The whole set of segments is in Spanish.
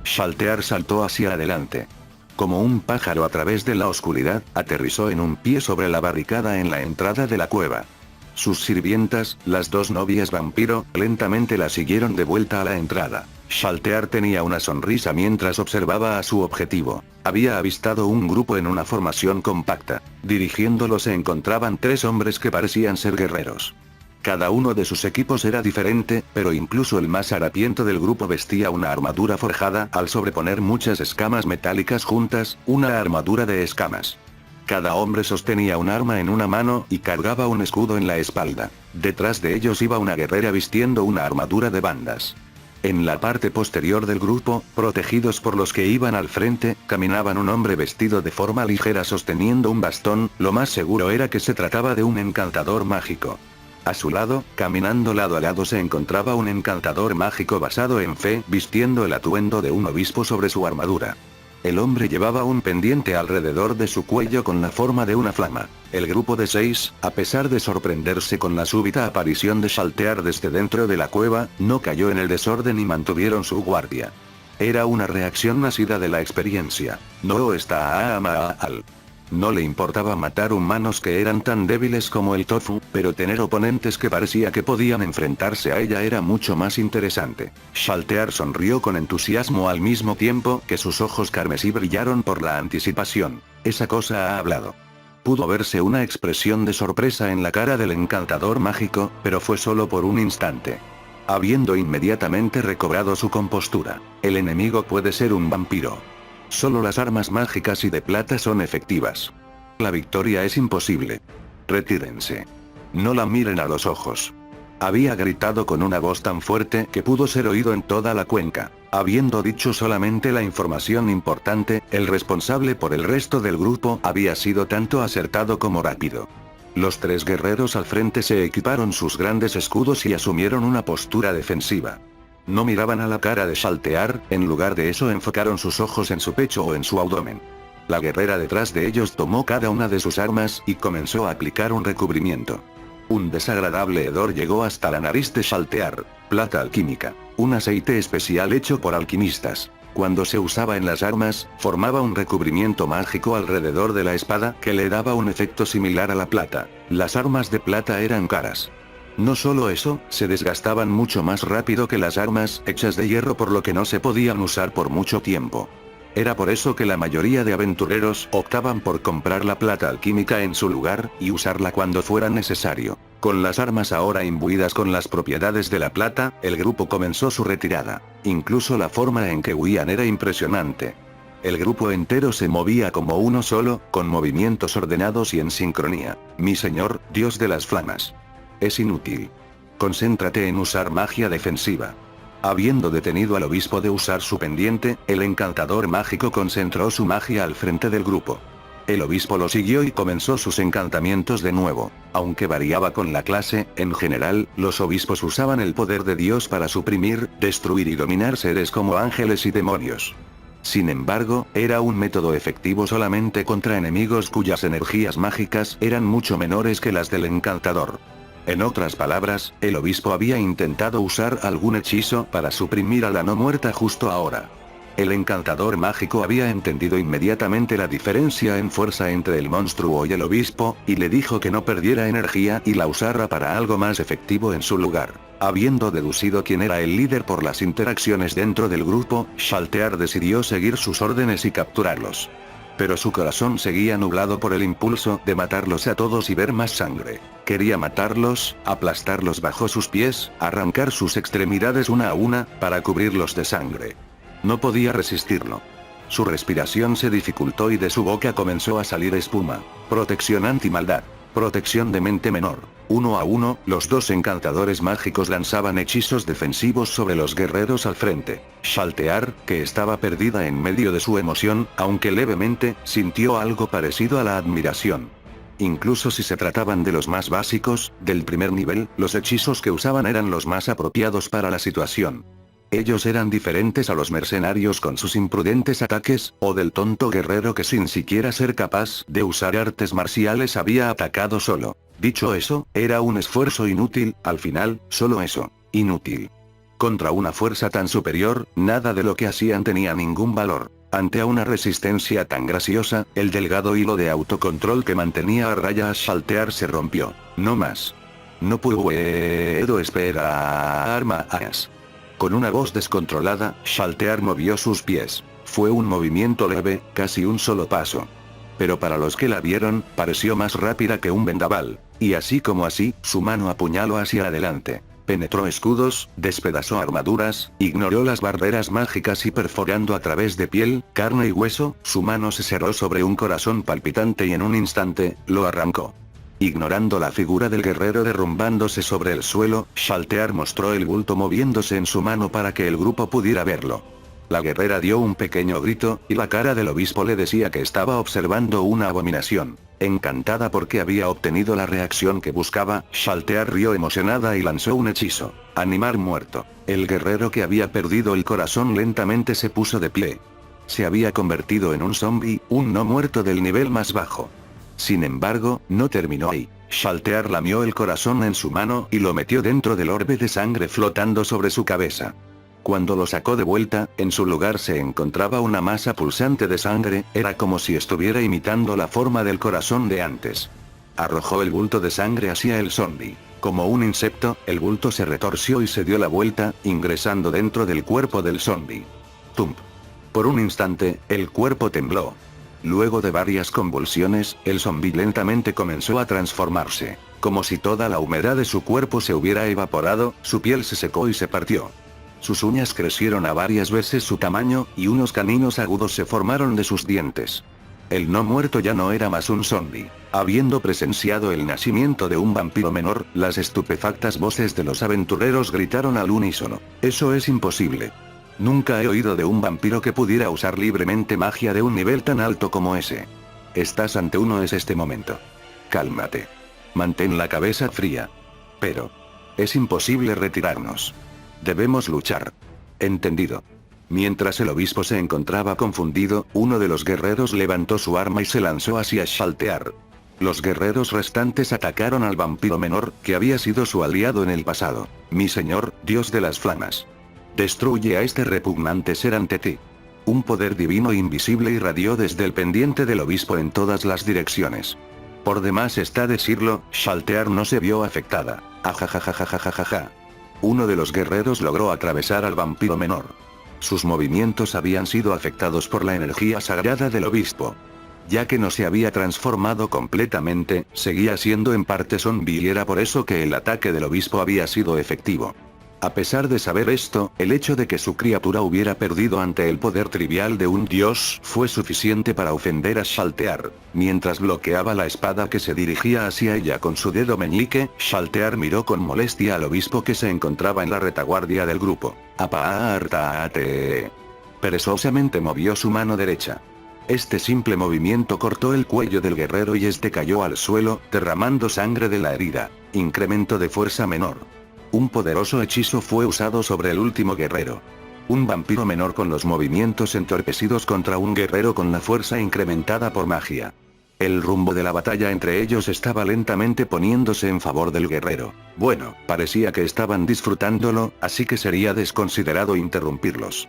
Shaltear saltó hacia adelante. Como un pájaro a través de la oscuridad, aterrizó en un pie sobre la barricada en la entrada de la cueva. Sus sirvientas, las dos novias vampiro, lentamente la siguieron de vuelta a la entrada. Shaltear tenía una sonrisa mientras observaba a su objetivo. Había avistado un grupo en una formación compacta. Dirigiéndolo se encontraban 3 hombres que parecían ser guerreros. Cada uno de sus equipos era diferente, pero incluso el más harapiento del grupo vestía una armadura forjada al sobreponer muchas escamas metálicas juntas, una armadura de escamas. Cada hombre sostenía un arma en una mano y cargaba un escudo en la espalda. Detrás de ellos iba una guerrera vistiendo una armadura de bandas. En la parte posterior del grupo, protegidos por los que iban al frente, caminaban un hombre vestido de forma ligera sosteniendo un bastón. Lo más seguro era que se trataba de un encantador mágico. A su lado, caminando lado a lado se encontraba un encantador mágico basado en fe, vistiendo el atuendo de un obispo sobre su armadura. El hombre llevaba un pendiente alrededor de su cuello con la forma de una flama. El grupo de 6, a pesar de sorprenderse con la súbita aparición de Shaltear desde dentro de la cueva, no cayó en el desorden y mantuvieron su guardia. Era una reacción nacida de la experiencia. No está Amaal. No le importaba matar humanos que eran tan débiles como el tofu, pero tener oponentes que parecía que podían enfrentarse a ella era mucho más interesante. Shaltear sonrió con entusiasmo al mismo tiempo que sus ojos carmesí brillaron por la anticipación. Esa cosa ha hablado. Pudo verse una expresión de sorpresa en la cara del encantador mágico, pero fue solo por un instante. Habiendo inmediatamente recobrado su compostura, el enemigo puede ser un vampiro. Solo las armas mágicas y de plata son efectivas. La victoria es imposible. Retírense. No la miren a los ojos. Había gritado con una voz tan fuerte que pudo ser oído en toda la cuenca. Habiendo dicho solamente la información importante, el responsable por el resto del grupo había sido tanto acertado como rápido. Los 3 guerreros al frente se equiparon sus grandes escudos y asumieron una postura defensiva. No miraban a la cara de Shaltear, en lugar de eso enfocaron sus ojos en su pecho o en su abdomen. La guerrera detrás de ellos tomó cada una de sus armas y comenzó a aplicar un recubrimiento. Un desagradable hedor llegó hasta la nariz de Shaltear. Plata alquímica. Un aceite especial hecho por alquimistas. Cuando se usaba en las armas, formaba un recubrimiento mágico alrededor de la espada que le daba un efecto similar a la plata. Las armas de plata eran caras. No solo eso, se desgastaban mucho más rápido que las armas hechas de hierro, por lo que no se podían usar por mucho tiempo. Era por eso que la mayoría de aventureros optaban por comprar la plata alquímica en su lugar, y usarla cuando fuera necesario. Con las armas ahora imbuidas con las propiedades de la plata, el grupo comenzó su retirada. Incluso la forma en que huían era impresionante. El grupo entero se movía como uno solo, con movimientos ordenados y en sincronía. Mi señor, Dios de las Flamas. Es inútil. Concéntrate en usar magia defensiva. Habiendo detenido al obispo de usar su pendiente, el encantador mágico concentró su magia al frente del grupo. El obispo lo siguió y comenzó sus encantamientos de nuevo. Aunque variaba con la clase, en general, los obispos usaban el poder de Dios para suprimir, destruir y dominar seres como ángeles y demonios. Sin embargo, era un método efectivo solamente contra enemigos cuyas energías mágicas eran mucho menores que las del encantador. En otras palabras, el obispo había intentado usar algún hechizo para suprimir a la no muerta justo ahora. El encantador mágico había entendido inmediatamente la diferencia en fuerza entre el monstruo y el obispo, y le dijo que no perdiera energía y la usara para algo más efectivo en su lugar. Habiendo deducido quién era el líder por las interacciones dentro del grupo, Shaltear decidió seguir sus órdenes y capturarlos. Pero su corazón seguía nublado por el impulso de matarlos a todos y ver más sangre. Quería matarlos, aplastarlos bajo sus pies, arrancar sus extremidades una a una, para cubrirlos de sangre. No podía resistirlo. Su respiración se dificultó y de su boca comenzó a salir espuma. Protección anti-maldad. Protección de mente menor. Uno a uno, los 2 encantadores mágicos lanzaban hechizos defensivos sobre los guerreros al frente. Shaltear, que estaba perdida en medio de su emoción, aunque levemente, sintió algo parecido a la admiración. Incluso si se trataban de los más básicos, del primer nivel, los hechizos que usaban eran los más apropiados para la situación. Ellos eran diferentes a los mercenarios con sus imprudentes ataques, o del tonto guerrero que sin siquiera ser capaz de usar artes marciales había atacado solo. Dicho eso, era un esfuerzo inútil, al final, solo eso. Inútil. Contra una fuerza tan superior, nada de lo que hacían tenía ningún valor. Ante una resistencia tan graciosa, el delgado hilo de autocontrol que mantenía a raya a Shaltear se rompió. No más. No puedo esperar más. Con una voz descontrolada, Shaltear movió sus pies. Fue un movimiento leve, casi un solo paso. Pero para los que la vieron, pareció más rápida que un vendaval. Y así como así, su mano apuñaló hacia adelante. Penetró escudos, despedazó armaduras, ignoró las barreras mágicas y perforando a través de piel, carne y hueso, su mano se cerró sobre un corazón palpitante y en un instante, lo arrancó. Ignorando la figura del guerrero derrumbándose sobre el suelo, Shaltear mostró el bulto moviéndose en su mano para que el grupo pudiera verlo. La guerrera dio un pequeño grito, y la cara del obispo le decía que estaba observando una abominación. Encantada porque había obtenido la reacción que buscaba, Shaltear rió emocionada y lanzó un hechizo. Animar muerto. El guerrero que había perdido el corazón lentamente se puso de pie. Se había convertido en un zombie, un no muerto del nivel más bajo. Sin embargo, no terminó ahí. Shaltear lamió el corazón en su mano y lo metió dentro del orbe de sangre flotando sobre su cabeza. Cuando lo sacó de vuelta, en su lugar se encontraba una masa pulsante de sangre, era como si estuviera imitando la forma del corazón de antes. Arrojó el bulto de sangre hacia el zombie. Como un insecto, el bulto se retorció y se dio la vuelta, ingresando dentro del cuerpo del zombie. ¡Tump! Por un instante, el cuerpo tembló. Luego de varias convulsiones, el zombi lentamente comenzó a transformarse. Como si toda la humedad de su cuerpo se hubiera evaporado, su piel se secó y se partió. Sus uñas crecieron a varias veces su tamaño, y unos caninos agudos se formaron de sus dientes. El no muerto ya no era más un zombi. Habiendo presenciado el nacimiento de un vampiro menor, las estupefactas voces de los aventureros gritaron al unísono. «Eso es imposible. Nunca he oído de un vampiro que pudiera usar libremente magia de un nivel tan alto como ese. Estás ante uno es este momento. Cálmate. Mantén la cabeza fría. Pero... es imposible retirarnos. Debemos luchar. Entendido». Mientras el obispo se encontraba confundido, uno de los guerreros levantó su arma y se lanzó hacia Shaltear. Los guerreros restantes atacaron al vampiro menor, que había sido su aliado en el pasado. «Mi señor, dios de las flamas. Destruye a este repugnante ser ante ti». Un poder divino invisible irradió desde el pendiente del obispo en todas las direcciones. Por demás está decirlo, Shaltear no se vio afectada. Ajajajajajajaja. Uno de los guerreros logró atravesar al vampiro menor. Sus movimientos habían sido afectados por la energía sagrada del obispo. Ya que no se había transformado completamente, seguía siendo en parte zombie y era por eso que el ataque del obispo había sido efectivo. A pesar de saber esto, el hecho de que su criatura hubiera perdido ante el poder trivial de un dios fue suficiente para ofender a Shaltear. Mientras bloqueaba la espada que se dirigía hacia ella con su dedo meñique, Shaltear miró con molestia al obispo que se encontraba en la retaguardia del grupo. «Apártate». Perezosamente movió su mano derecha. Este simple movimiento cortó el cuello del guerrero y este cayó al suelo, derramando sangre de la herida. Incremento de fuerza menor. Un poderoso hechizo fue usado sobre el último guerrero. Un vampiro menor con los movimientos entorpecidos contra un guerrero con la fuerza incrementada por magia. El rumbo de la batalla entre ellos estaba lentamente poniéndose en favor del guerrero. Bueno, parecía que estaban disfrutándolo, así que sería desconsiderado interrumpirlos.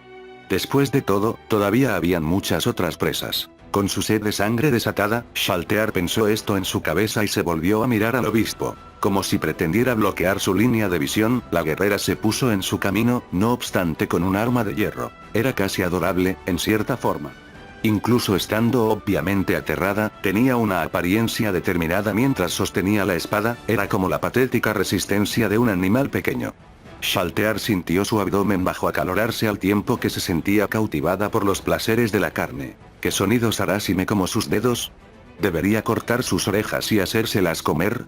Después de todo, todavía habían muchas otras presas. Con su sed de sangre desatada, Shaltear pensó esto en su cabeza y se volvió a mirar al obispo. Como si pretendiera bloquear su línea de visión, la guerrera se puso en su camino, no obstante con un arma de hierro. Era casi adorable, en cierta forma. Incluso estando obviamente aterrada, tenía una apariencia determinada mientras sostenía la espada, era como la patética resistencia de un animal pequeño. Shaltear sintió su abdomen bajo acalorarse al tiempo que se sentía cautivada por los placeres de la carne. ¿Qué sonidos hará si me como sus dedos? ¿Debería cortar sus orejas y hacérselas comer?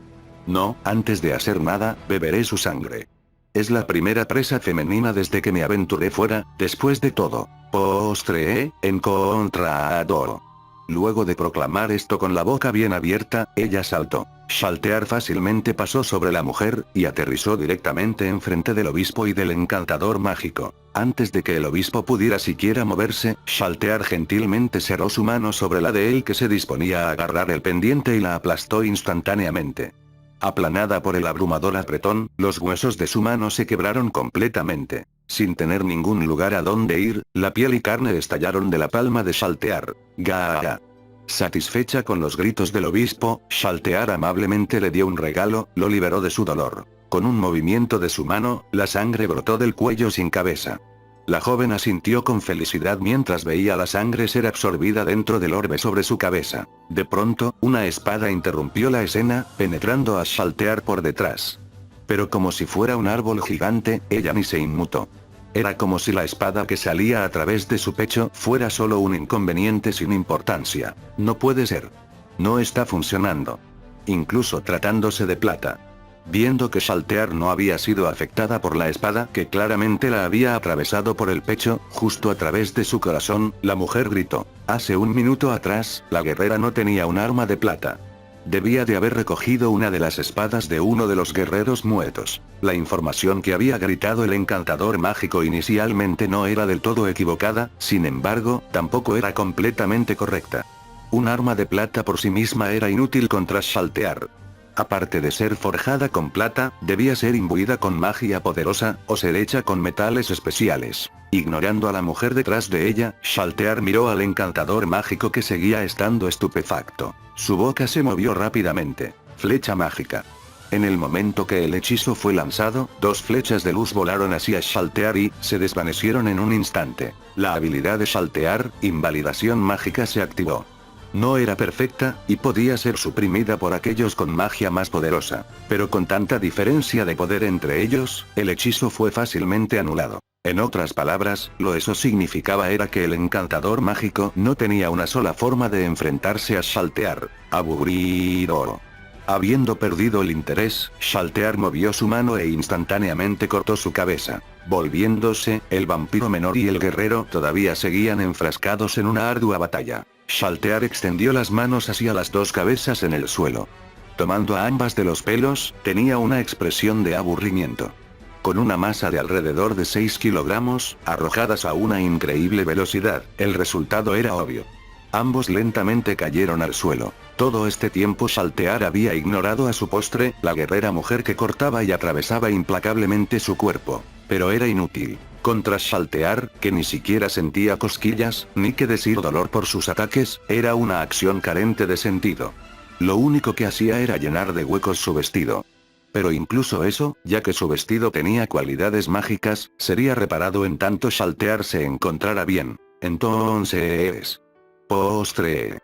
No, antes de hacer nada, beberé su sangre. Es la primera presa femenina desde que me aventuré fuera, después de todo. Postre, encontrado. Luego de proclamar esto con la boca bien abierta, ella saltó. Shaltear fácilmente pasó sobre la mujer, y aterrizó directamente enfrente del obispo y del encantador mágico. Antes de que el obispo pudiera siquiera moverse, Shaltear gentilmente cerró su mano sobre la de él que se disponía a agarrar el pendiente y la aplastó instantáneamente. Aplanada por el abrumador apretón, los huesos de su mano se quebraron completamente. Sin tener ningún lugar a donde ir, la piel y carne estallaron de la palma de Shaltear. ¡Gaa! Satisfecha con los gritos del obispo, Shaltear amablemente le dio un regalo, lo liberó de su dolor. Con un movimiento de su mano, la sangre brotó del cuello sin cabeza. La joven asintió con felicidad mientras veía la sangre ser absorbida dentro del orbe sobre su cabeza. De pronto, una espada interrumpió la escena, penetrando a Shaltear por detrás. Pero como si fuera un árbol gigante, ella ni se inmutó. Era como si la espada que salía a través de su pecho fuera solo un inconveniente sin importancia. No puede ser. No está funcionando. Incluso tratándose de plata. Viendo que Shaltear no había sido afectada por la espada que claramente la había atravesado por el pecho, justo a través de su corazón, la mujer gritó. Hace un minuto atrás, la guerrera no tenía un arma de plata. Debía de haber recogido una de las espadas de uno de los guerreros muertos. La información que había gritado el encantador mágico inicialmente no era del todo equivocada, sin embargo, tampoco era completamente correcta. Un arma de plata por sí misma era inútil contra Shaltear. Aparte de ser forjada con plata, debía ser imbuida con magia poderosa, o ser hecha con metales especiales. Ignorando a la mujer detrás de ella, Shaltear miró al encantador mágico que seguía estando estupefacto. Su boca se movió rápidamente. Flecha mágica. En el momento que el hechizo fue lanzado, dos flechas de luz volaron hacia Shaltear y se desvanecieron en un instante. La habilidad de Shaltear, invalidación mágica, se activó. No era perfecta, y podía ser suprimida por aquellos con magia más poderosa. Pero con tanta diferencia de poder entre ellos, el hechizo fue fácilmente anulado. En otras palabras, lo eso significaba era que el encantador mágico no tenía una sola forma de enfrentarse a Shaltear. Aburrido. Habiendo perdido el interés, Shaltear movió su mano e instantáneamente cortó su cabeza. Volviéndose, el vampiro menor y el guerrero todavía seguían enfrascados en una ardua batalla. Shaltear extendió las manos hacia las dos cabezas en el suelo. Tomando a ambas de los pelos, tenía una expresión de aburrimiento. Con una masa de alrededor de 6 kilogramos, arrojadas a una increíble velocidad, el resultado era obvio. Ambos lentamente cayeron al suelo. Todo este tiempo Shaltear había ignorado a su postre, la guerrera mujer que cortaba y atravesaba implacablemente su cuerpo. Pero era inútil. Contra Shaltear, que ni siquiera sentía cosquillas, ni que decir dolor por sus ataques, era una acción carente de sentido. Lo único que hacía era llenar de huecos su vestido. Pero incluso eso, ya que su vestido tenía cualidades mágicas, sería reparado en tanto Shaltear se encontrara bien. Entonces... postre.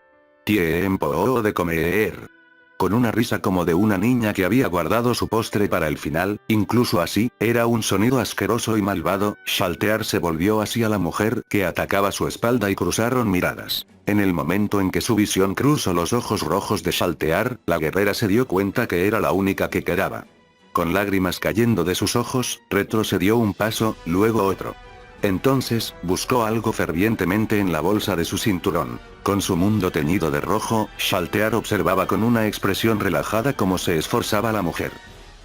Tiempo de comer. Con una risa como de una niña que había guardado su postre para el final, incluso así, era un sonido asqueroso y malvado, Shaltear se volvió hacia la mujer que atacaba su espalda y cruzaron miradas. En el momento en que su visión cruzó los ojos rojos de Shaltear, la guerrera se dio cuenta que era la única que quedaba. Con lágrimas cayendo de sus ojos, retrocedió un paso, luego otro. Entonces, buscó algo fervientemente en la bolsa de su cinturón. Con su mundo teñido de rojo, Shaltear observaba con una expresión relajada cómo se esforzaba la mujer.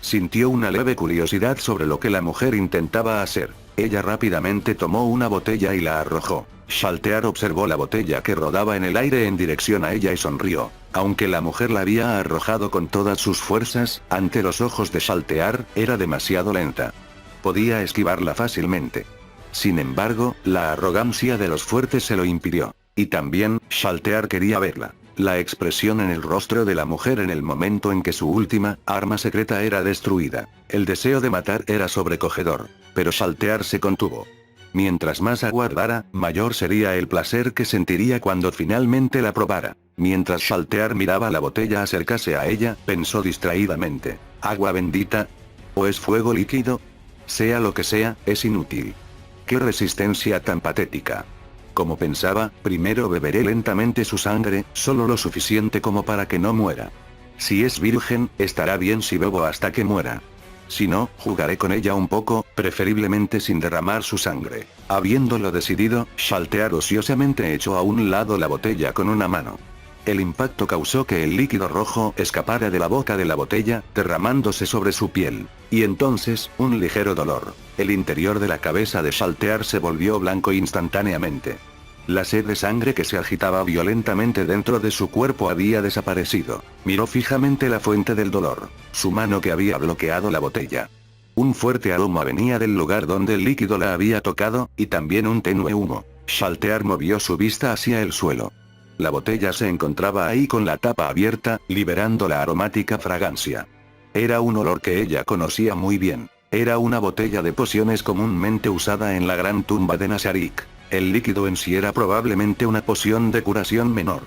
Sintió una leve curiosidad sobre lo que la mujer intentaba hacer. Ella rápidamente tomó una botella y la arrojó. Shaltear observó la botella que rodaba en el aire en dirección a ella y sonrió. Aunque la mujer la había arrojado con todas sus fuerzas, ante los ojos de Shaltear, era demasiado lenta. Podía esquivarla fácilmente. Sin embargo, la arrogancia de los fuertes se lo impidió. Y también, Shaltear quería verla. La expresión en el rostro de la mujer en el momento en que su última arma secreta era destruida. El deseo de matar era sobrecogedor. Pero Shaltear se contuvo. Mientras más aguardara, mayor sería el placer que sentiría cuando finalmente la probara. Mientras Shaltear miraba la botella acercarse a ella, pensó distraídamente. ¿Agua bendita? ¿O es fuego líquido? Sea lo que sea, es inútil. ¡Qué resistencia tan patética! Como pensaba, primero beberé lentamente su sangre, solo lo suficiente como para que no muera. Si es virgen, estará bien si bebo hasta que muera. Si no, jugaré con ella un poco, preferiblemente sin derramar su sangre. Habiéndolo decidido, Shaltear ociosamente echó a un lado la botella con una mano. El impacto causó que el líquido rojo escapara de la boca de la botella, derramándose sobre su piel. Y entonces, un ligero dolor. El interior de la cabeza de Shaltear se volvió blanco instantáneamente. La sed de sangre que se agitaba violentamente dentro de su cuerpo había desaparecido. Miró fijamente la fuente del dolor. Su mano que había bloqueado la botella. Un fuerte aroma venía del lugar donde el líquido la había tocado, y también un tenue humo. Shaltear movió su vista hacia el suelo. La botella se encontraba ahí con la tapa abierta, liberando la aromática fragancia. Era un olor que ella conocía muy bien. Era una botella de pociones comúnmente usada en la gran tumba de Nazarik. El líquido en sí era probablemente una poción de curación menor.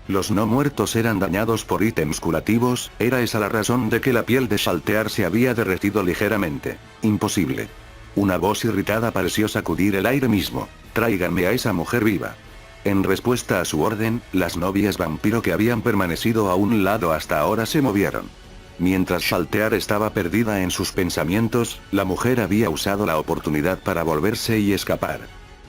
Los no muertos eran dañados por ítems curativos, ¿era esa la razón de que la piel de Shaltear se había derretido ligeramente? Imposible. Una voz irritada pareció sacudir el aire mismo. Tráiganme a esa mujer viva. En respuesta a su orden, las novias vampiro que habían permanecido a un lado hasta ahora se movieron. Mientras Shaltear estaba perdida en sus pensamientos, la mujer había usado la oportunidad para volverse y escapar.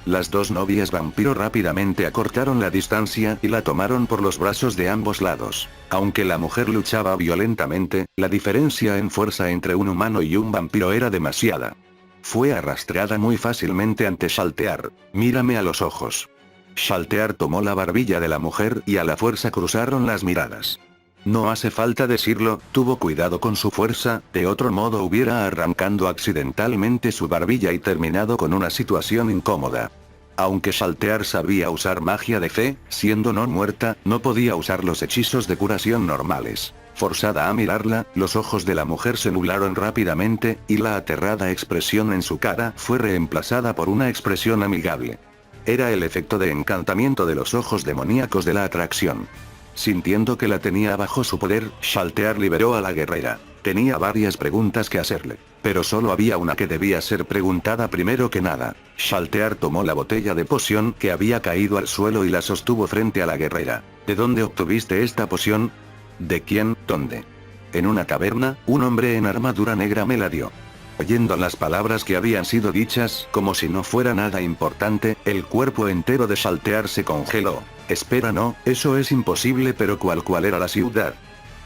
Las dos novias vampiro rápidamente acortaron la distancia y la tomaron por los brazos de ambos lados. Aunque la mujer luchaba violentamente, la diferencia en fuerza entre un humano y un vampiro era demasiada. Fue arrastrada muy fácilmente ante Shaltear. Mírame a los ojos. Shaltear tomó la barbilla de la mujer y a la fuerza cruzaron las miradas. No hace falta decirlo, tuvo cuidado con su fuerza, de otro modo hubiera arrancado accidentalmente su barbilla y terminado con una situación incómoda. Aunque Shaltear sabía usar magia de fe, siendo no muerta, no podía usar los hechizos de curación normales. Forzada a mirarla, los ojos de la mujer se nublaron rápidamente, y la aterrada expresión en su cara fue reemplazada por una expresión amigable. Era el efecto de encantamiento de los ojos demoníacos de la atracción. Sintiendo que la tenía bajo su poder, Shaltear liberó a la guerrera. Tenía varias preguntas que hacerle, pero solo había una que debía ser preguntada primero que nada. Shaltear tomó la botella de poción que había caído al suelo y la sostuvo frente a la guerrera. ¿De dónde obtuviste esta poción? ¿De quién? ¿Dónde? En una taberna, un hombre en armadura negra me la dio. Oyendo las palabras que habían sido dichas, como si no fuera nada importante, el cuerpo entero de Shaltear se congeló. Espera, no, eso es imposible, pero ¿cuál era la ciudad?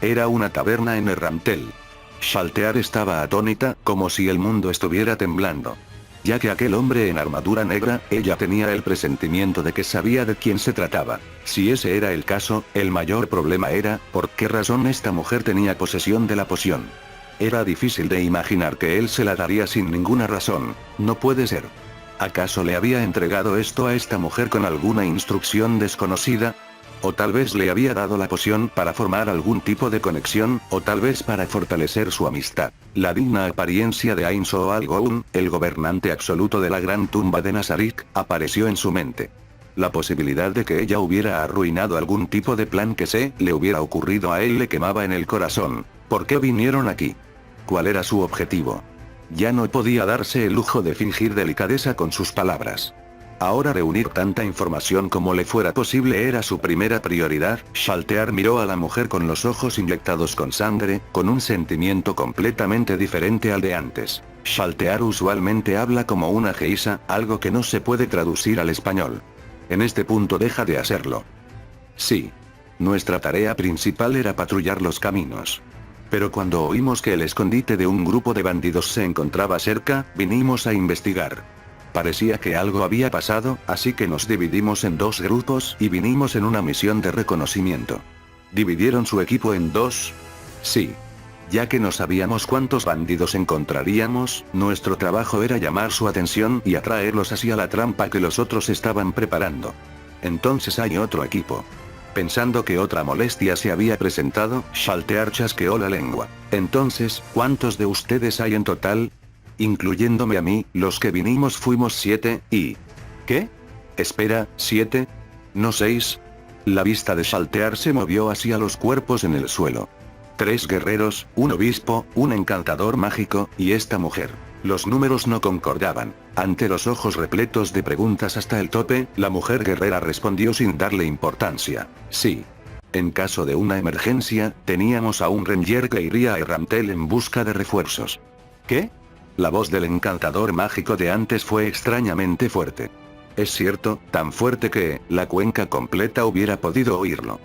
Era una taberna en Errantel. Shaltear estaba atónita, como si el mundo estuviera temblando. Ya que aquel hombre en armadura negra, ella tenía el presentimiento de que sabía de quién se trataba. Si ese era el caso, el mayor problema era, ¿por qué razón esta mujer tenía posesión de la poción? Era difícil de imaginar que él se la daría sin ninguna razón. No puede ser. ¿Acaso le había entregado esto a esta mujer con alguna instrucción desconocida? O tal vez le había dado la poción para formar algún tipo de conexión, o tal vez para fortalecer su amistad. La digna apariencia de Ain Soal-Goun, el gobernante absoluto de la gran tumba de Nazarik, apareció en su mente. La posibilidad de que ella hubiera arruinado algún tipo de plan que le hubiera ocurrido a él le quemaba en el corazón. ¿Por qué vinieron aquí? ¿Cuál era su objetivo? Ya no podía darse el lujo de fingir delicadeza con sus palabras. Ahora reunir tanta información como le fuera posible era su primera prioridad. Shaltear miró a la mujer con los ojos inyectados con sangre, con un sentimiento completamente diferente al de antes. Shaltear usualmente habla como una geisha, algo que no se puede traducir al español. En este punto deja de hacerlo. Sí. Nuestra tarea principal era patrullar los caminos. Pero cuando oímos que el escondite de un grupo de bandidos se encontraba cerca, vinimos a investigar. Parecía que algo había pasado, así que nos dividimos en dos grupos y vinimos en una misión de reconocimiento. ¿Dividieron su equipo en dos? Sí. Ya que no sabíamos cuántos bandidos encontraríamos, nuestro trabajo era llamar su atención y atraerlos hacia la trampa que los otros estaban preparando. Entonces hay otro equipo. Pensando que otra molestia se había presentado, Shaltear chasqueó la lengua. Entonces, ¿cuántos de ustedes hay en total? Incluyéndome a mí, los que vinimos fuimos 7, y... ¿Qué? Espera, ¿7? ¿No 6? La vista de Shaltear se movió hacia los cuerpos en el suelo. 3 guerreros, un obispo, un encantador mágico, y esta mujer. Los números no concordaban. Ante los ojos repletos de preguntas hasta el tope, la mujer guerrera respondió sin darle importancia. Sí. En caso de una emergencia, teníamos a un ranger que iría a Errantel en busca de refuerzos. ¿Qué? La voz del encantador mágico de antes fue extrañamente fuerte. Es cierto, tan fuerte que, la cuenca completa hubiera podido oírlo.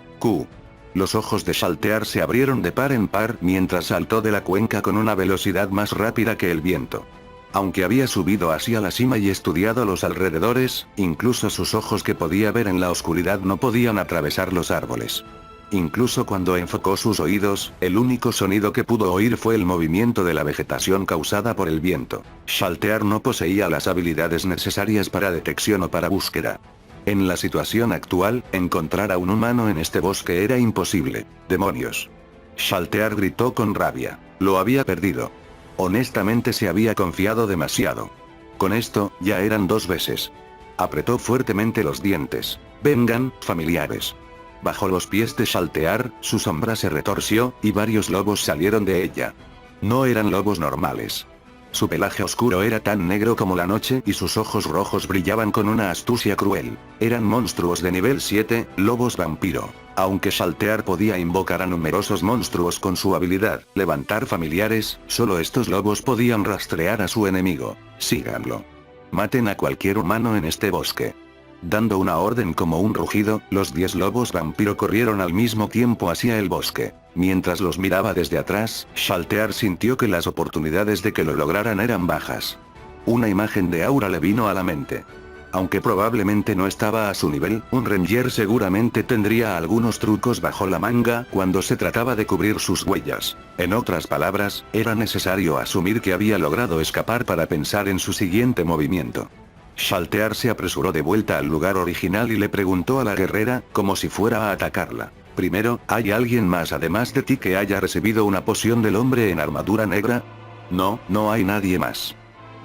Los ojos de Shaltear se abrieron de par en par mientras saltó de la cuenca con una velocidad más rápida que el viento. Aunque había subido hacia la cima y estudiado los alrededores, incluso sus ojos que podía ver en la oscuridad no podían atravesar los árboles. Incluso cuando enfocó sus oídos, el único sonido que pudo oír fue el movimiento de la vegetación causada por el viento. Shaltear no poseía las habilidades necesarias para detección o para búsqueda. En la situación actual, encontrar a un humano en este bosque era imposible. ¡Demonios! Shaltear gritó con rabia. Lo había perdido. Honestamente se había confiado demasiado. Con esto, ya eran 2 veces. Apretó fuertemente los dientes. Vengan, familiares. Bajo los pies de Shaltear, su sombra se retorció, y varios lobos salieron de ella. No eran lobos normales. Su pelaje oscuro era tan negro como la noche y sus ojos rojos brillaban con una astucia cruel. Eran monstruos de nivel 7, lobos vampiro. Aunque Shaltear podía invocar a numerosos monstruos con su habilidad, levantar familiares, solo estos lobos podían rastrear a su enemigo. Síganlo. Maten a cualquier humano en este bosque. Dando una orden como un rugido, los 10 lobos vampiro corrieron al mismo tiempo hacia el bosque. Mientras los miraba desde atrás, Shaltear sintió que las oportunidades de que lo lograran eran bajas. Una imagen de Aura le vino a la mente. Aunque probablemente no estaba a su nivel, un Ranger seguramente tendría algunos trucos bajo la manga cuando se trataba de cubrir sus huellas. En otras palabras, era necesario asumir que había logrado escapar para pensar en su siguiente movimiento. Shaltear se apresuró de vuelta al lugar original y le preguntó a la guerrera, como si fuera a atacarla. Primero, ¿hay alguien más además de ti que haya recibido una poción del hombre en armadura negra? No, no hay nadie más.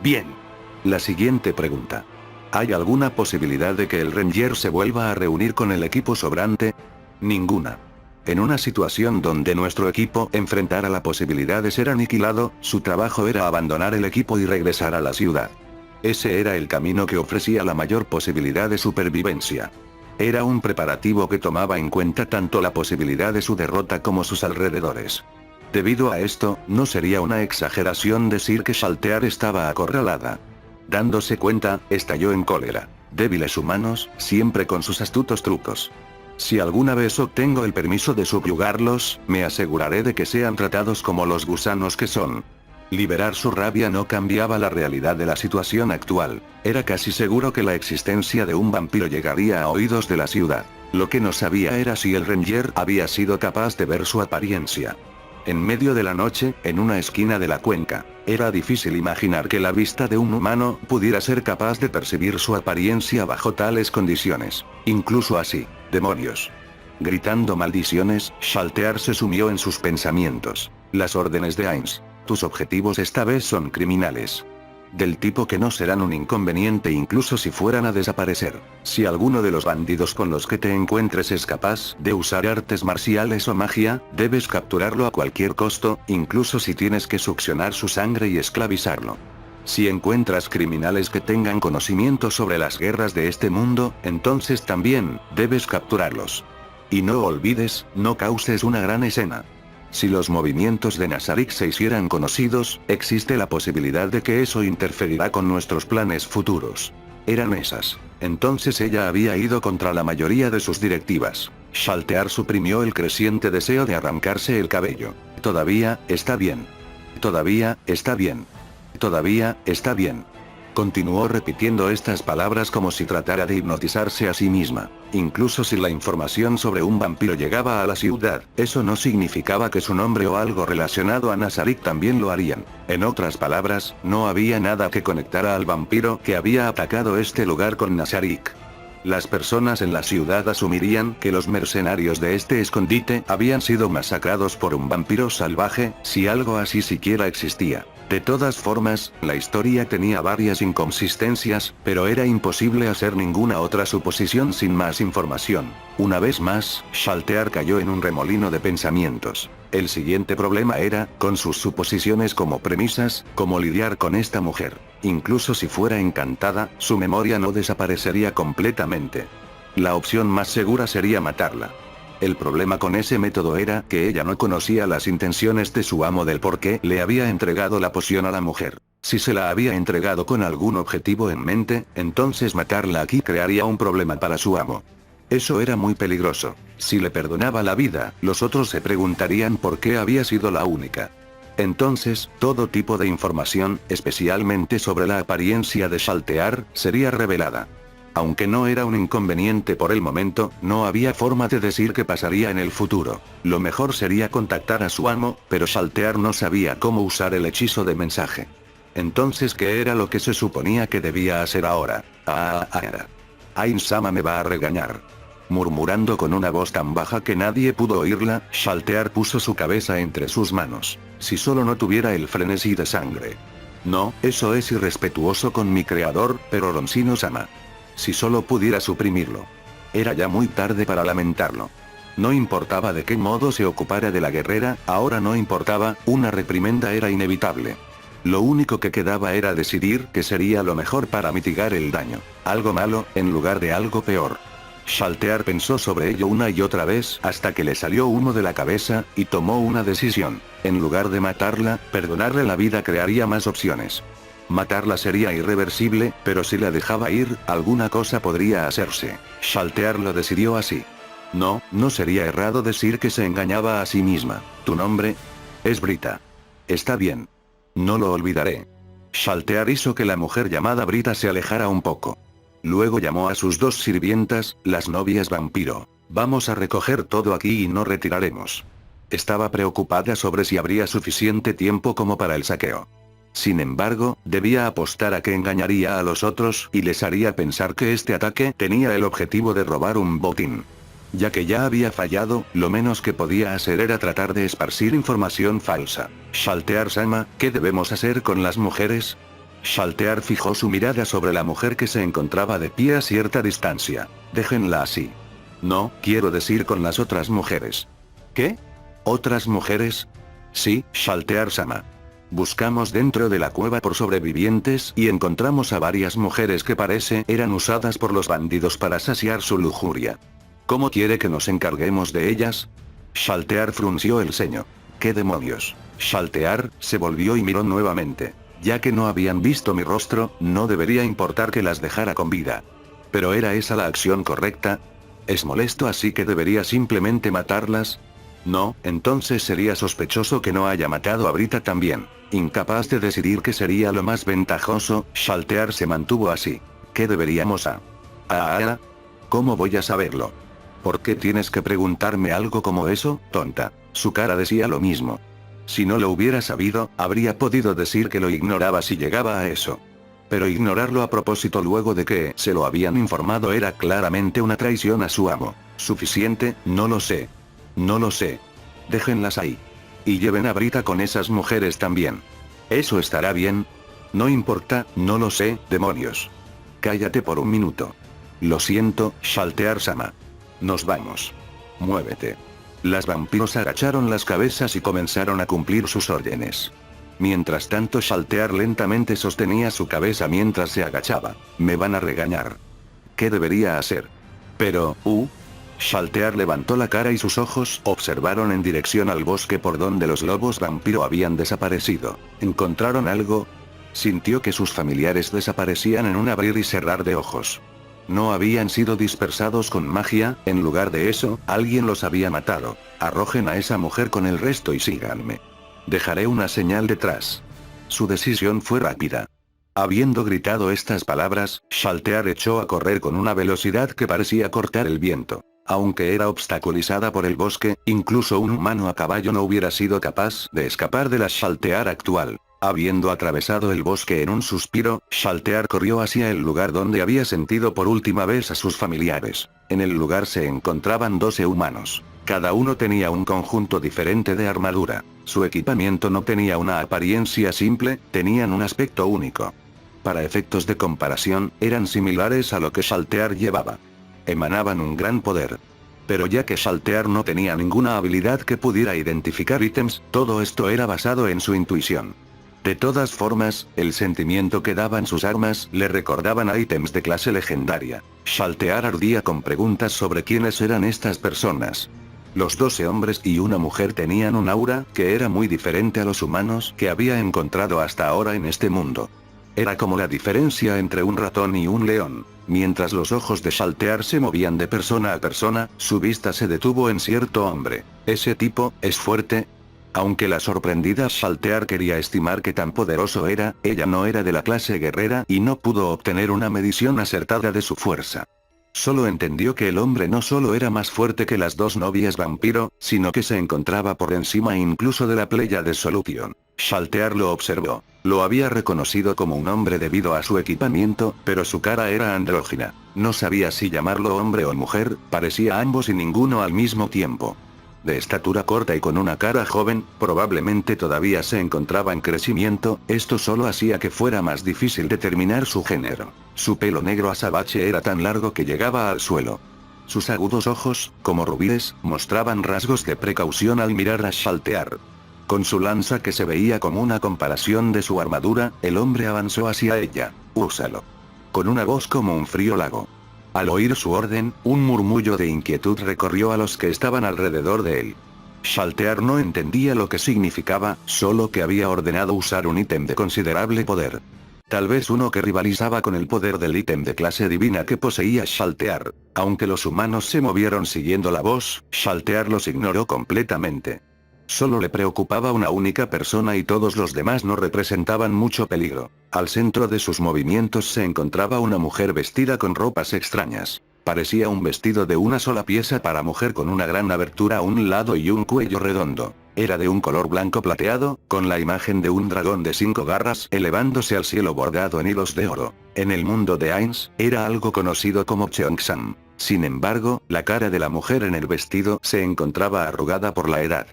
Bien. La siguiente pregunta. ¿Hay alguna posibilidad de que el Ranger se vuelva a reunir con el equipo sobrante? Ninguna. En una situación donde nuestro equipo enfrentara la posibilidad de ser aniquilado, su trabajo era abandonar el equipo y regresar a la ciudad. Ese era el camino que ofrecía la mayor posibilidad de supervivencia. Era un preparativo que tomaba en cuenta tanto la posibilidad de su derrota como sus alrededores. Debido a esto, no sería una exageración decir que Shaltear estaba acorralada. Dándose cuenta, estalló en cólera. Débiles humanos, siempre con sus astutos trucos. Si alguna vez obtengo el permiso de subyugarlos, me aseguraré de que sean tratados como los gusanos que son. Liberar su rabia no cambiaba la realidad de la situación actual. Era casi seguro que la existencia de un vampiro llegaría a oídos de la ciudad. Lo que no sabía era si el Ranger había sido capaz de ver su apariencia. En medio de la noche, en una esquina de la cuenca, era difícil imaginar que la vista de un humano pudiera ser capaz de percibir su apariencia bajo tales condiciones. Incluso así, demonios. Gritando maldiciones, Shaltear se sumió en sus pensamientos. Las órdenes de Ainz. Tus objetivos esta vez son criminales. Del tipo que no serán un inconveniente incluso si fueran a desaparecer. Si alguno de los bandidos con los que te encuentres es capaz de usar artes marciales o magia, debes capturarlo a cualquier costo, incluso si tienes que succionar su sangre y esclavizarlo. Si encuentras criminales que tengan conocimiento sobre las guerras de este mundo, entonces también, debes capturarlos. Y no olvides, no causes una gran escena. Si los movimientos de Nazarik se hicieran conocidos, existe la posibilidad de que eso interferirá con nuestros planes futuros. Eran esas. Entonces ella había ido contra la mayoría de sus directivas. Shaltear suprimió el creciente deseo de arrancarse el cabello. Todavía, está bien. Todavía, está bien. Todavía, está bien. Continuó repitiendo estas palabras como si tratara de hipnotizarse a sí misma. Incluso si la información sobre un vampiro llegaba a la ciudad, eso no significaba que su nombre o algo relacionado a Nazarik también lo harían. En otras palabras, no había nada que conectara al vampiro que había atacado este lugar con Nazarik. Las personas en la ciudad asumirían que los mercenarios de este escondite habían sido masacrados por un vampiro salvaje, si algo así siquiera existía. De todas formas, la historia tenía varias inconsistencias, pero era imposible hacer ninguna otra suposición sin más información. Una vez más, Shaltear cayó en un remolino de pensamientos. El siguiente problema era, con sus suposiciones como premisas, cómo lidiar con esta mujer. Incluso si fuera encantada, su memoria no desaparecería completamente. La opción más segura sería matarla. El problema con ese método era que ella no conocía las intenciones de su amo del por qué le había entregado la poción a la mujer. Si se la había entregado con algún objetivo en mente, entonces matarla aquí crearía un problema para su amo. Eso era muy peligroso. Si le perdonaba la vida, los otros se preguntarían por qué había sido la única. Entonces, todo tipo de información, especialmente sobre la apariencia de Shaltear, sería revelada. Aunque no era un inconveniente por el momento, no había forma de decir qué pasaría en el futuro. Lo mejor sería contactar a su amo, pero Shaltear no sabía cómo usar el hechizo de mensaje. Entonces, ¿qué era lo que se suponía que debía hacer ahora? Ain-sama me va a regañar. Murmurando con una voz tan baja que nadie pudo oírla, Shaltear puso su cabeza entre sus manos. Si solo no tuviera el frenesí de sangre. No, eso es irrespetuoso con mi creador, pero Ronzino-sama. Si solo pudiera suprimirlo. Era ya muy tarde para lamentarlo. No importaba de qué modo se ocupara de la guerrera, ahora no importaba, una reprimenda era inevitable. Lo único que quedaba era decidir qué sería lo mejor para mitigar el daño. Algo malo, en lugar de algo peor. Shaltear pensó sobre ello una y otra vez hasta que le salió humo de la cabeza, y tomó una decisión. En lugar de matarla, perdonarle la vida crearía más opciones. Matarla sería irreversible, pero si la dejaba ir, alguna cosa podría hacerse. Shaltear lo decidió así. No, no sería errado decir que se engañaba a sí misma. ¿Tu nombre? Es Brita. Está bien. No lo olvidaré. Shaltear hizo que la mujer llamada Brita se alejara un poco. Luego llamó a sus dos sirvientas, las novias vampiro. Vamos a recoger todo aquí y no retiraremos. Estaba preocupada sobre si habría suficiente tiempo como para el saqueo. Sin embargo, debía apostar a que engañaría a los otros y les haría pensar que este ataque tenía el objetivo de robar un botín. Ya que ya había fallado, lo menos que podía hacer era tratar de esparcir información falsa. Shaltear-sama, ¿qué debemos hacer con las mujeres? Shaltear fijó su mirada sobre la mujer que se encontraba de pie a cierta distancia. Déjenla así. No, quiero decir con las otras mujeres. ¿Qué? ¿Otras mujeres? Sí, Shaltear-sama. Buscamos dentro de la cueva por sobrevivientes y encontramos a varias mujeres que parece eran usadas por los bandidos para saciar su lujuria. ¿Cómo quiere que nos encarguemos de ellas? Shaltear frunció el ceño. ¿Qué demonios? Shaltear se volvió y miró nuevamente. Ya que no habían visto mi rostro, no debería importar que las dejara con vida. ¿Pero era esa la acción correcta? ¿Es molesto así que debería simplemente matarlas? No, entonces sería sospechoso que no haya matado a Brita también. Incapaz de decidir qué sería lo más ventajoso, Shaltear se mantuvo así. ¿Qué deberíamos ¿Cómo voy a saberlo? ¿Por qué tienes que preguntarme algo como eso, tonta? Su cara decía lo mismo. Si no lo hubiera sabido, habría podido decir que lo ignoraba si llegaba a eso. Pero ignorarlo a propósito luego de que se lo habían informado era claramente una traición a su amo. ¿Suficiente? No lo sé. No lo sé. Déjenlas ahí. Y lleven a Brita con esas mujeres también. ¿Eso estará bien? No importa, no lo sé, demonios. Cállate por un minuto. Lo siento, Shaltear-sama. Nos vamos. Muévete. Las vampiros agacharon las cabezas y comenzaron a cumplir sus órdenes. Mientras tanto, Shaltear lentamente sostenía su cabeza mientras se agachaba. Me van a regañar. ¿Qué debería hacer? Pero, Shaltear levantó la cara y sus ojos observaron en dirección al bosque por donde los lobos vampiro habían desaparecido. ¿Encontraron algo? Sintió que sus familiares desaparecían en un abrir y cerrar de ojos. No habían sido dispersados con magia, en lugar de eso, alguien los había matado. Arrojen a esa mujer con el resto y síganme. Dejaré una señal detrás. Su decisión fue rápida. Habiendo gritado estas palabras, Shaltear echó a correr con una velocidad que parecía cortar el viento. Aunque era obstaculizada por el bosque, incluso un humano a caballo no hubiera sido capaz de escapar de la Shaltear actual. Habiendo atravesado el bosque en un suspiro, Shaltear corrió hacia el lugar donde había sentido por última vez a sus familiares. En el lugar se encontraban 12 humanos. Cada uno tenía un conjunto diferente de armadura. Su equipamiento no tenía una apariencia simple, tenían un aspecto único. Para efectos de comparación, eran similares a lo que Shaltear llevaba. Emanaban un gran poder. Pero ya que Shaltear no tenía ninguna habilidad que pudiera identificar ítems, todo esto era basado en su intuición. De todas formas, el sentimiento que daban sus armas le recordaban a ítems de clase legendaria. Shaltear ardía con preguntas sobre quiénes eran estas personas. Los 12 hombres y una mujer tenían un aura que era muy diferente a los humanos que había encontrado hasta ahora en este mundo. Era como la diferencia entre un ratón y un león. Mientras los ojos de Shaltear se movían de persona a persona, su vista se detuvo en cierto hombre. ¿Ese tipo es fuerte? Aunque la sorprendida Shaltear quería estimar que tan poderoso era, ella no era de la clase guerrera y no pudo obtener una medición acertada de su fuerza. Solo entendió que el hombre no solo era más fuerte que las dos novias vampiro, sino que se encontraba por encima incluso de la Pléyade Solution. Shaltear lo observó. Lo había reconocido como un hombre debido a su equipamiento, pero su cara era andrógina. No sabía si llamarlo hombre o mujer, parecía ambos y ninguno al mismo tiempo. De estatura corta y con una cara joven, probablemente todavía se encontraba en crecimiento, esto solo hacía que fuera más difícil determinar su género. Su pelo negro azabache era tan largo que llegaba al suelo. Sus agudos ojos, como rubíes, mostraban rasgos de precaución al mirar a Shaltear. Con su lanza que se veía como una comparación de su armadura, el hombre avanzó hacia ella. «Úsalo». Con una voz como un frío lago. Al oír su orden, un murmullo de inquietud recorrió a los que estaban alrededor de él. Shaltear no entendía lo que significaba, solo que había ordenado usar un ítem de considerable poder. Tal vez uno que rivalizaba con el poder del ítem de clase divina que poseía Shaltear. Aunque los humanos se movieron siguiendo la voz, Shaltear los ignoró completamente. Solo le preocupaba una única persona y todos los demás no representaban mucho peligro. Al centro de sus movimientos se encontraba una mujer vestida con ropas extrañas. Parecía un vestido de una sola pieza para mujer con una gran abertura a un lado y un cuello redondo. Era de un color blanco plateado, con la imagen de un dragón de 5 garras elevándose al cielo bordado en hilos de oro. En el mundo de Ainz, era algo conocido como Cheongsam. Sin embargo, la cara de la mujer en el vestido se encontraba arrugada por la edad.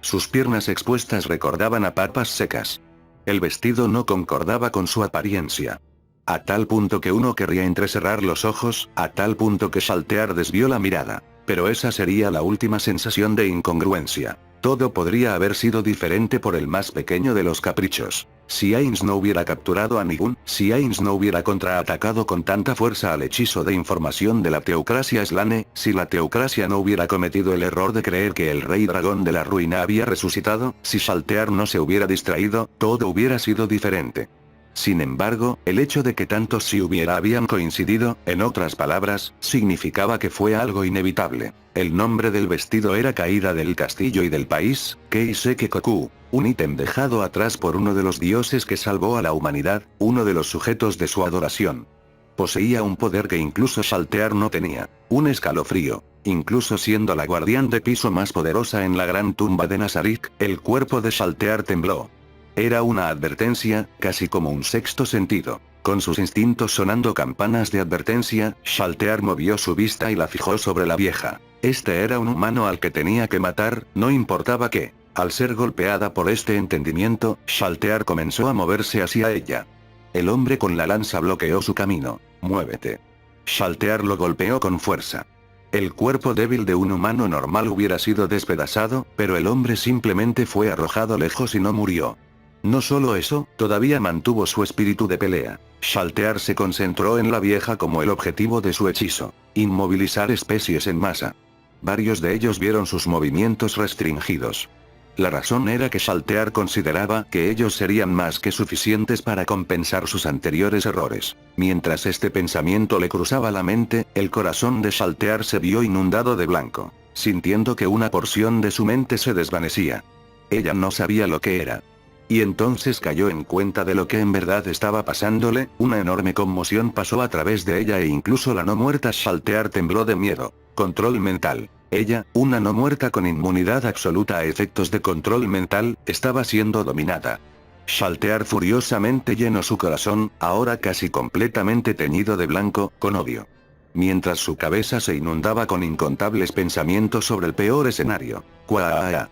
Sus piernas expuestas recordaban a papas secas. El vestido no concordaba con su apariencia. A tal punto que uno querría entrecerrar los ojos, a tal punto que Shaltear desvió la mirada. Pero esa sería la última sensación de incongruencia. Todo podría haber sido diferente por el más pequeño de los caprichos. Si Ainz no hubiera capturado a Nigun, si Ainz no hubiera contraatacado con tanta fuerza al hechizo de información de la teocracia Slane, si la teocracia no hubiera cometido el error de creer que el rey dragón de la ruina había resucitado, si Shaltear no se hubiera distraído, todo hubiera sido diferente. Sin embargo, el hecho de que tantos si hubiera habían coincidido, en otras palabras, significaba que fue algo inevitable. El nombre del vestido era Caída del castillo y del país, Keiseke Koku, un ítem dejado atrás por uno de los dioses que salvó a la humanidad, uno de los sujetos de su adoración. Poseía un poder que incluso Shaltear no tenía, un escalofrío. Incluso siendo la guardián de piso más poderosa en la gran tumba de Nazarik, el cuerpo de Shaltear tembló. Era una advertencia, casi como un sexto sentido. Con sus instintos sonando campanas de advertencia, Shaltear movió su vista y la fijó sobre la vieja. Este era un humano al que tenía que matar, no importaba qué. Al ser golpeada por este entendimiento, Shaltear comenzó a moverse hacia ella. El hombre con la lanza bloqueó su camino. «Muévete». Shaltear lo golpeó con fuerza. El cuerpo débil de un humano normal hubiera sido despedazado, pero el hombre simplemente fue arrojado lejos y no murió. No solo eso, todavía mantuvo su espíritu de pelea. Shaltear se concentró en la vieja como el objetivo de su hechizo. Inmovilizar especies en masa. Varios de ellos vieron sus movimientos restringidos. La razón era que Shaltear consideraba que ellos serían más que suficientes para compensar sus anteriores errores. Mientras este pensamiento le cruzaba la mente, el corazón de Shaltear se vio inundado de blanco, sintiendo que una porción de su mente se desvanecía. Ella no sabía lo que era. Y entonces cayó en cuenta de lo que en verdad estaba pasándole, una enorme conmoción pasó a través de ella e incluso la no muerta Shaltear tembló de miedo. Control mental. Ella, una no muerta con inmunidad absoluta a efectos de control mental, estaba siendo dominada. Shaltear furiosamente llenó su corazón, ahora casi completamente teñido de blanco, con odio. Mientras su cabeza se inundaba con incontables pensamientos sobre el peor escenario. «¡Cuaa!»,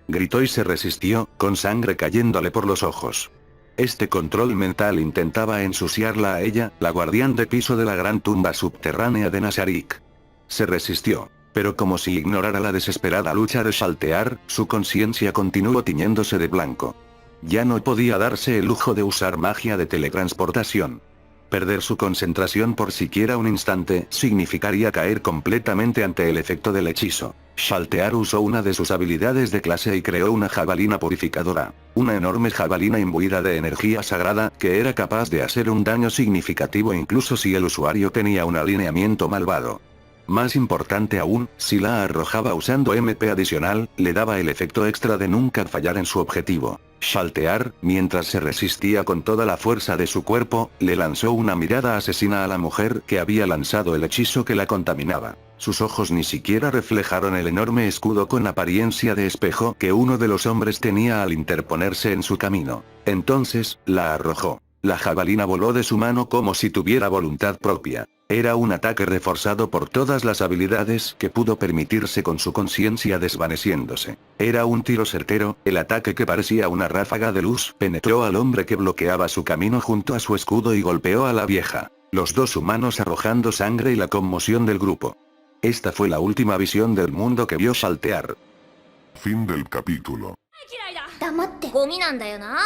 gritó y se resistió, con sangre cayéndole por los ojos. Este control mental intentaba ensuciarla a ella, la guardián de piso de la gran tumba subterránea de Nazarik. Se resistió, pero como si ignorara la desesperada lucha de Shaltear, su conciencia continuó tiñéndose de blanco. Ya no podía darse el lujo de usar magia de teletransportación. Perder su concentración por siquiera un instante significaría caer completamente ante el efecto del hechizo. Shaltear usó una de sus habilidades de clase y creó una jabalina purificadora. Una enorme jabalina imbuida de energía sagrada, que era capaz de hacer un daño significativo incluso si el usuario tenía un alineamiento malvado. Más importante aún, si la arrojaba usando MP adicional, le daba el efecto extra de nunca fallar en su objetivo. Shaltear, mientras se resistía con toda la fuerza de su cuerpo, le lanzó una mirada asesina a la mujer que había lanzado el hechizo que la contaminaba. Sus ojos ni siquiera reflejaron el enorme escudo con apariencia de espejo que uno de los hombres tenía al interponerse en su camino. Entonces, la arrojó. La jabalina voló de su mano como si tuviera voluntad propia. Era un ataque reforzado por todas las habilidades que pudo permitirse con su conciencia desvaneciéndose. Era un tiro certero, el ataque que parecía una ráfaga de luz penetró al hombre que bloqueaba su camino junto a su escudo y golpeó a la vieja. Los dos humanos arrojando sangre y la conmoción del grupo. Esta fue la última visión del mundo que vio Shaltear. Fin del capítulo. 黙ってゴミなんだよな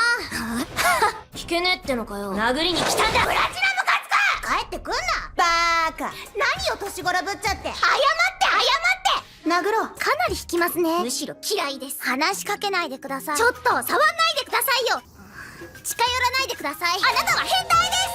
聞けねえってのかよ殴りに来たんだプラチナムカツか帰ってくんなバーカ何を年頃ぶっちゃって謝って殴ろうかなり引きますねむしろ嫌いです話しかけないでくださいちょっと触んないでくださいよ近寄らないでくださいあなたは変態です